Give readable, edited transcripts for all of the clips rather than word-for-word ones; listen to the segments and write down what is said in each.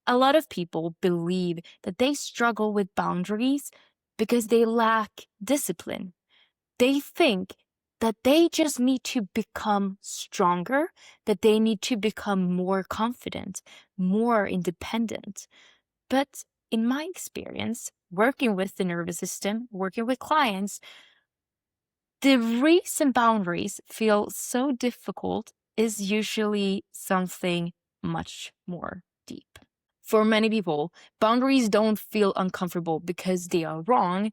A lot of people believe that they struggle with boundaries because they lack discipline. They think that they just need to become stronger, that they need to become more confident, more independent. But in my experience, working with the nervous system, working with clients, the reason boundaries feel so difficult is usually something much more deep. For many people, boundaries don't feel uncomfortable because they are wrong.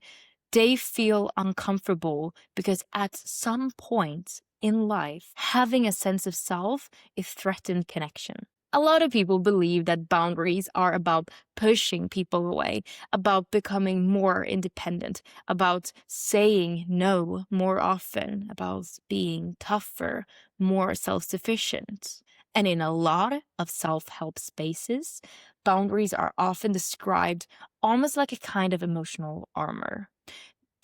They feel uncomfortable because at some point in life, having a sense of self is threatened connection. A lot of people believe that boundaries are about pushing people away, about becoming more independent, about saying no more often, about being tougher, more self-sufficient. And in a lot of self-help spaces, boundaries are often described almost like a kind of emotional armor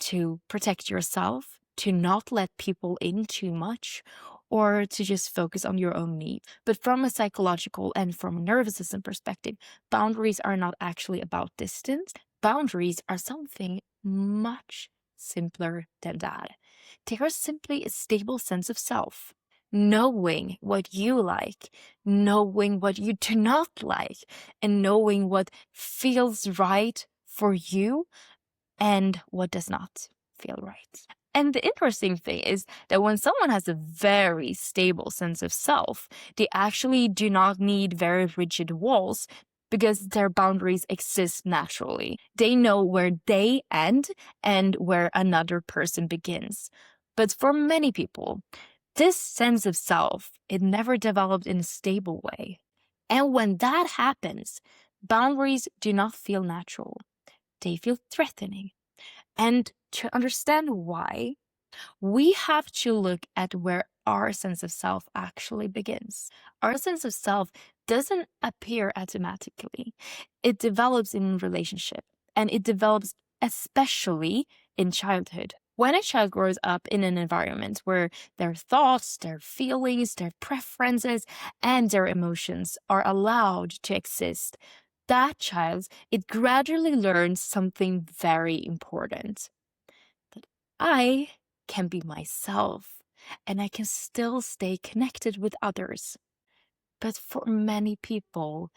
to protect yourself, to not let people in too much, or to just focus on your own needs. But from a psychological and from a nervous system perspective, boundaries are not actually about distance. Boundaries are something much simpler than that. They are simply a stable sense of self. Knowing what you like, knowing what you do not like, and knowing what feels right for you and what does not feel right. And the interesting thing is that when someone has a very stable sense of self, they actually do not need very rigid walls because their boundaries exist naturally. They know where they end and where another person begins. But for many people, this sense of self, it never developed in a stable way. And when that happens, boundaries do not feel natural. They feel threatening. And to understand why, we have to look at where our sense of self actually begins. Our sense of self doesn't appear automatically. It develops in relationship, and it develops especially in childhood. When a child grows up in an environment where their thoughts, their feelings, their preferences, and their emotions are allowed to exist, that child, it gradually learns something very important. That I can be myself and I can still stay connected with others. But for many people,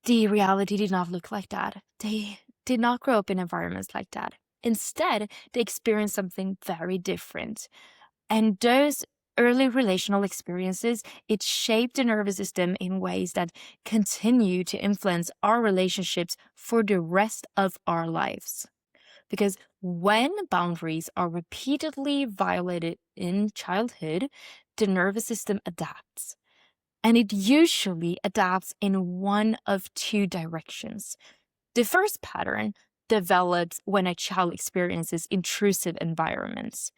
the reality did not look like that. They did not grow up in environments like that. Instead, they experienced something very different. And those early relational experiences, it shaped the nervous system in ways that continue to influence our relationships for the rest of our lives. Because when boundaries are repeatedly violated in childhood, the nervous system adapts. And it usually adapts in one of two directions. The first pattern develops when a child experiences intrusive environments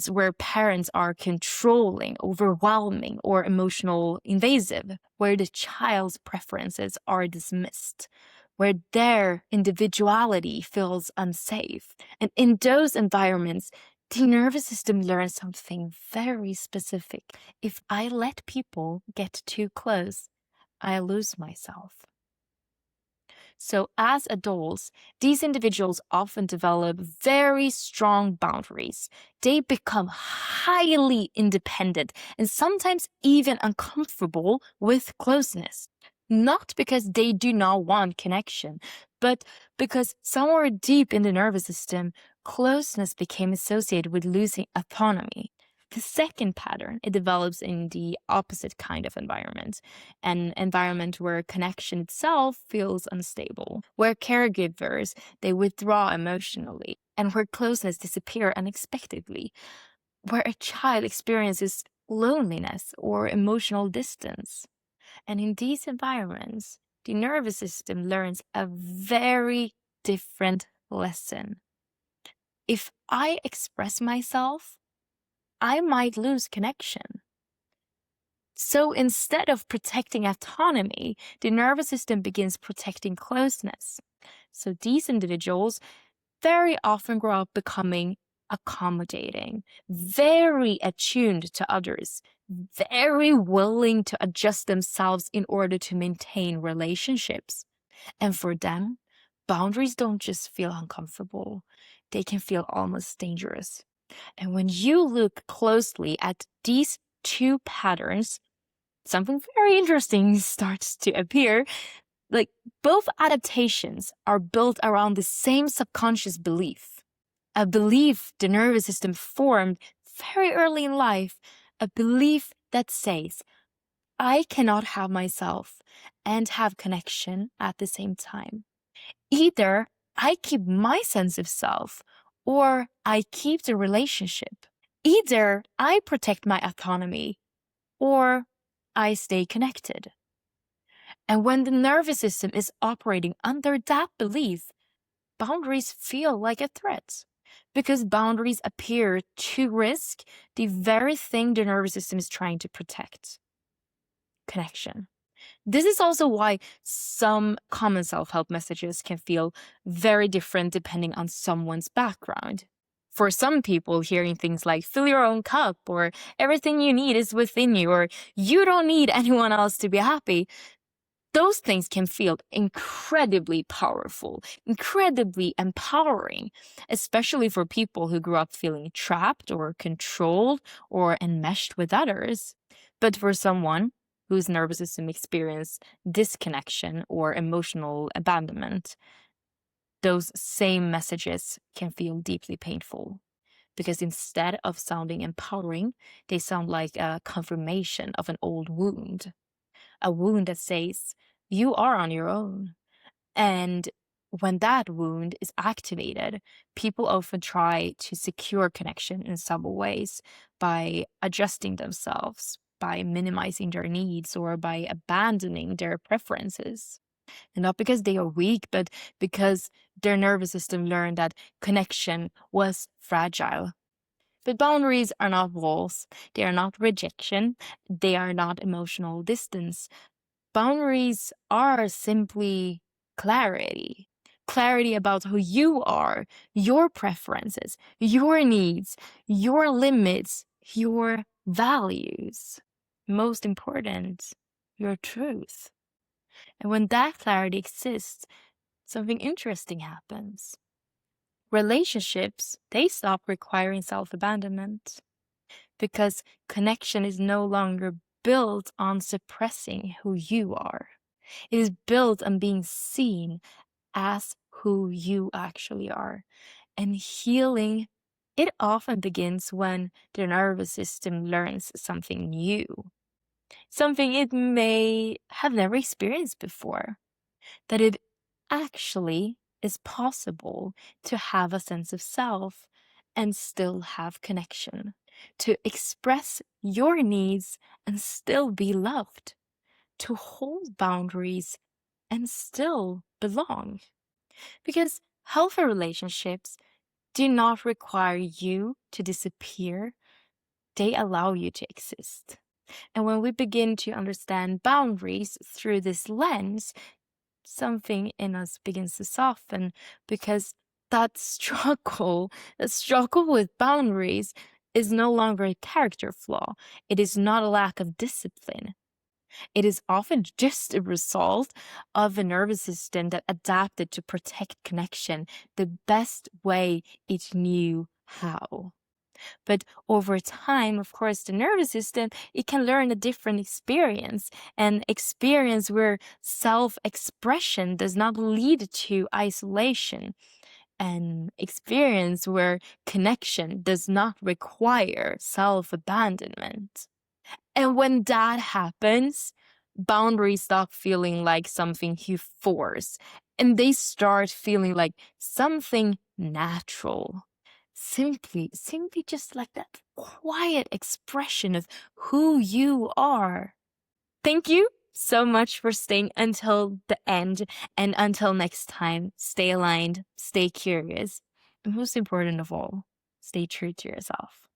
where parents are controlling, overwhelming, or emotional invasive, where the child's preferences are dismissed, where their individuality feels unsafe. And in those environments, the nervous system learns something very specific. If I let people get too close, I lose myself. So as adults, these individuals often develop very strong boundaries. They become highly independent and sometimes even uncomfortable with closeness. Not because they do not want connection, but because somewhere deep in the nervous system, closeness became associated with losing autonomy. The second pattern, it develops in the opposite kind of environment, an environment where connection itself feels unstable, where caregivers, they withdraw emotionally, and where closeness disappears unexpectedly, where a child experiences loneliness or emotional distance. And in these environments, the nervous system learns a very different lesson. If I express myself, I might lose connection. So instead of protecting autonomy, the nervous system begins protecting closeness. So these individuals very often grow up becoming accommodating, very attuned to others, very willing to adjust themselves in order to maintain relationships. And for them, boundaries don't just feel uncomfortable, they can feel almost dangerous. And when you look closely at these two patterns, something very interesting starts to appear. Like, both adaptations are built around the same subconscious belief, a belief the nervous system formed very early in life, a belief that says, I cannot have myself and have connection at the same time. Either I keep my sense of self or I keep the relationship. Either I protect my autonomy or I stay connected. And when the nervous system is operating under that belief, boundaries feel like a threat because boundaries appear to risk the very thing the nervous system is trying to protect: connection. This is also why some common self-help messages can feel very different depending on someone's background. For some people, hearing things like fill your own cup, or everything you need is within you, or you don't need anyone else to be happy, those things can feel incredibly powerful, incredibly empowering, especially for people who grew up feeling trapped or controlled or enmeshed with others. But for someone whose nervous system experienced disconnection or emotional abandonment, those same messages can feel deeply painful. Because instead of sounding empowering, they sound like a confirmation of an old wound. A wound that says, you are on your own. And when that wound is activated, people often try to secure connection in subtle ways by adjusting themselves, by minimizing their needs, or by abandoning their preferences. And not because they are weak, but because their nervous system learned that connection was fragile. But boundaries are not walls, they are not rejection, they are not emotional distance. Boundaries are simply clarity. Clarity about who you are, your preferences, your needs, your limits, your values. Most important, your truth. And when that clarity exists, something interesting happens. Relationships, they stop requiring self-abandonment because connection is no longer built on suppressing who you are. It is built on being seen as who you actually are. And healing, it often begins when the nervous system learns something new, something it may have never experienced before, that it actually is possible to have a sense of self and still have connection, to express your needs and still be loved, to hold boundaries and still belong. Because healthy relationships do not require you to disappear, they allow you to exist. And when we begin to understand boundaries through this lens, something in us begins to soften, because that struggle with boundaries is no longer a character flaw. It is not a lack of discipline. It is often just a result of a nervous system that adapted to protect connection the best way it knew how. But over time, of course, the nervous system, it can learn a different experience, an experience where self-expression does not lead to isolation, an experience where connection does not require self-abandonment. And when that happens, boundaries stop feeling like something you force, and they start feeling like something natural. Simply just like that quiet expression of who you are. Thank you so much for staying until the end, and until next time, stay aligned, stay curious, and most important of all, stay true to yourself.